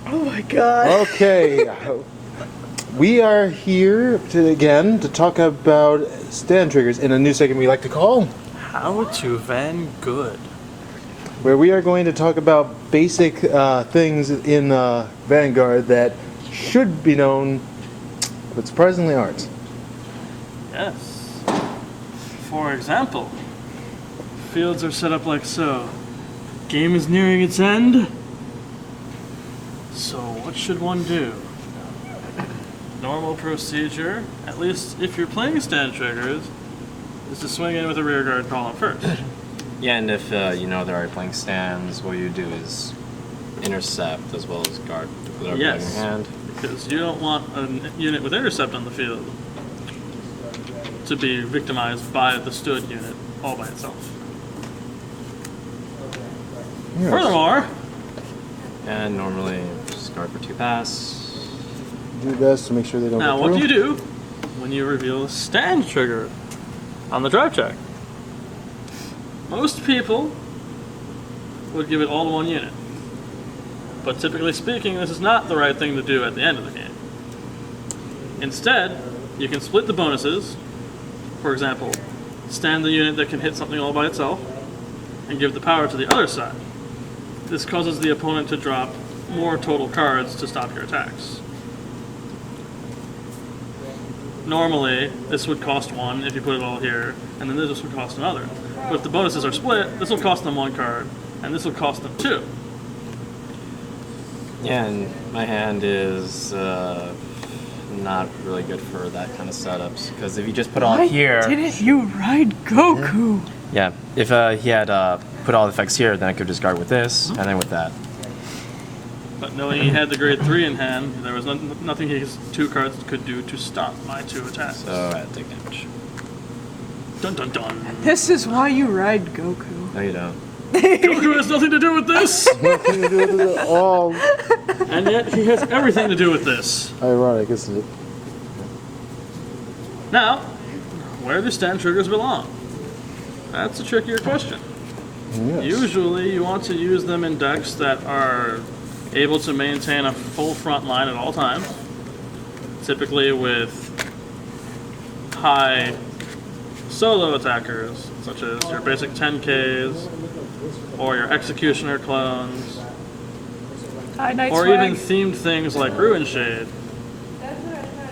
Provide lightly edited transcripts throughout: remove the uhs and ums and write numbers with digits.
Oh my god. Okay. We are here to talk about stand triggers in a new segment we like to call How to Vangood. where we are going to talk about basic things in Vanguard that should be known, but surprisingly aren't. Yes. For example, fields are set up like so. Game is nearing its end. So what should one do? Normal procedure, at least if you're playing stand triggers, is to swing in with a rear guard column first. Yeah, and if you know they're already playing stands, what you do is intercept as well as guard with whatever you have in your hand. Because you don't want a unit with intercept on the field to be victimized by the stood unit all by itself. Yes. Furthermore, And normally just guard for 2 pass. Do your best to make sure they don't now get what do through. you do when you reveal a stand trigger on the drive check? Most people would give it all to one unit. But typically speaking, this is not the right thing to do at the end of the game. Instead, you can split the bonuses. For example, stand the unit that can hit something all by itself and give the power to the other side. This causes the opponent to drop more total cards to stop your attacks. Normally, this would cost 1 if you put it all here, and then this would cost another. But if the bonuses are split, this will cost them 1 card, and this will cost them 2. Yeah, and my hand is not really good for that kind of setups. Because if you just put all here... Didn't you ride Goku? Yeah, if he had put all the effects here, then I could just guard with this, and then with that. But knowing he had the grade 3 in hand, there was nothing his 2 cards could do to stop my 2 attacks. So I had to take damage. Dun dun dun. This is why you ride Goku. No, you don't. Goku has nothing to do with this! Nothing to do with it at all. And yet he has everything to do with this. Ironic, isn't it? Now, where do stand triggers belong? That's a trickier question. Yes. Usually you want to use them in decks that are able to maintain a full front line at all times, typically with high solo attackers, such as your basic 10Ks, or your Executioner clones, Hi, Night or Swag. even themed things like Ruin Shade.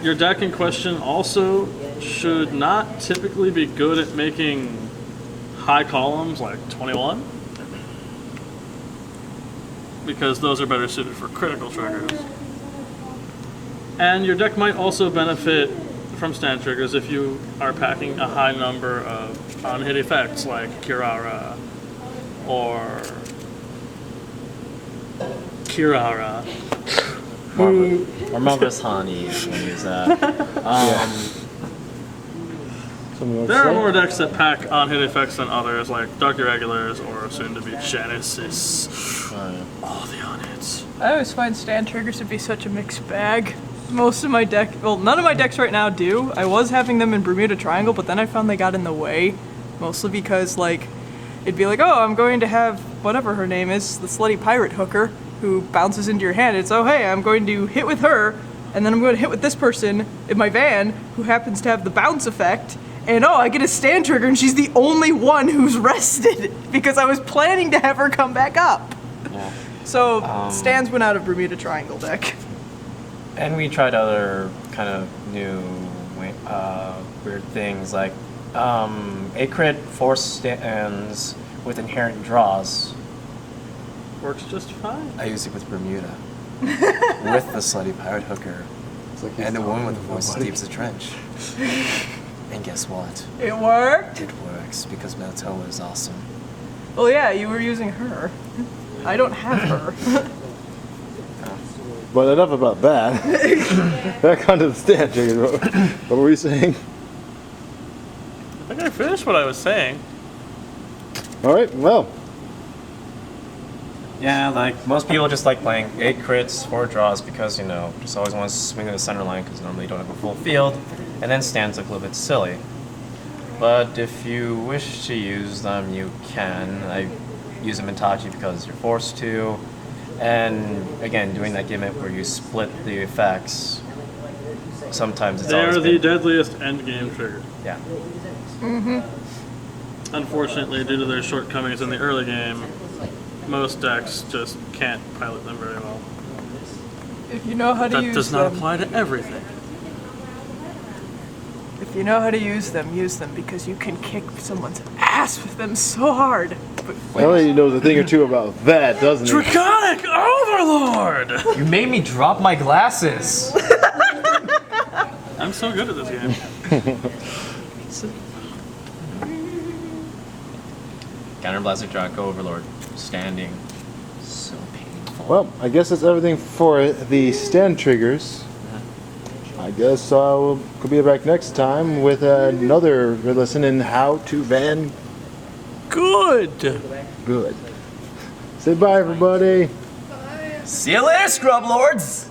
Your deck in question also should not typically be good at making high columns like 21, because those are better suited for critical triggers. And your deck might also benefit from stand triggers if you are packing a high number of on-hit effects like Kirara or Kirara. Or Marvelous Honey, if you want to use that. Something like There are that. more decks that pack on-hit effects than others, like Dark Irregulars or soon-to-be Genesis. All the on-hits. I always find stand triggers to be such a mixed bag. Most of my deck, well, none of my decks right now do. I was having them in Bermuda Triangle, but then I found they got in the way. Mostly because, like, it'd be like, oh, I'm going to have whatever her name is, the slutty pirate hooker, who bounces into your hand. It's, oh, hey, I'm going to hit with her, and then I'm going to hit with this person in my van, who happens to have the bounce effect, and oh, I get a stand trigger, and she's the only one who's rested, because I was planning to have her come back up. Yeah. So, stands went out of Bermuda Triangle deck. And we tried other kind of new weird things like a crit force stands with inherent draws. Works just fine. I used it with Bermuda with the slutty pirate hooker It's like and a he's woman with a talking voice to as deep as a trench. And guess what? It worked? It works because Meltoa is awesome. Well, yeah, you were using her. I don't have her. But enough about that. Back onto the stand triggers. What were you saying? I think I finished what I was saying. All right. Well, Yeah, like most people just like playing 8 crits, 4 draws because, you know, just always want to swing to the center line because normally you don't have a full field, and then stands look a little bit silly. But if you wish to use them, you can. I use them in Tachi because you're forced to, And again, doing that gimmick where you split the effects, sometimes it's They always are the been- deadliest end game trigger. Yeah. Unfortunately, due to their shortcomings in the early game, most decks just can't pilot them very well. If you know how to That use does not them, apply to everything. if you know how to use them because you can kick someone's ass with them so hard. But Ellie knows a thing or two about that, doesn't he? Draconic Overlord! You made me drop my glasses. I'm so good at this game. Counterblasted Draco Overlord. Standing. So painful. Well, I guess that's everything for the stand triggers. I guess could be back next time with another listen in how to Vangood. Good. Say bye, everybody. See you later, Scrub Lords!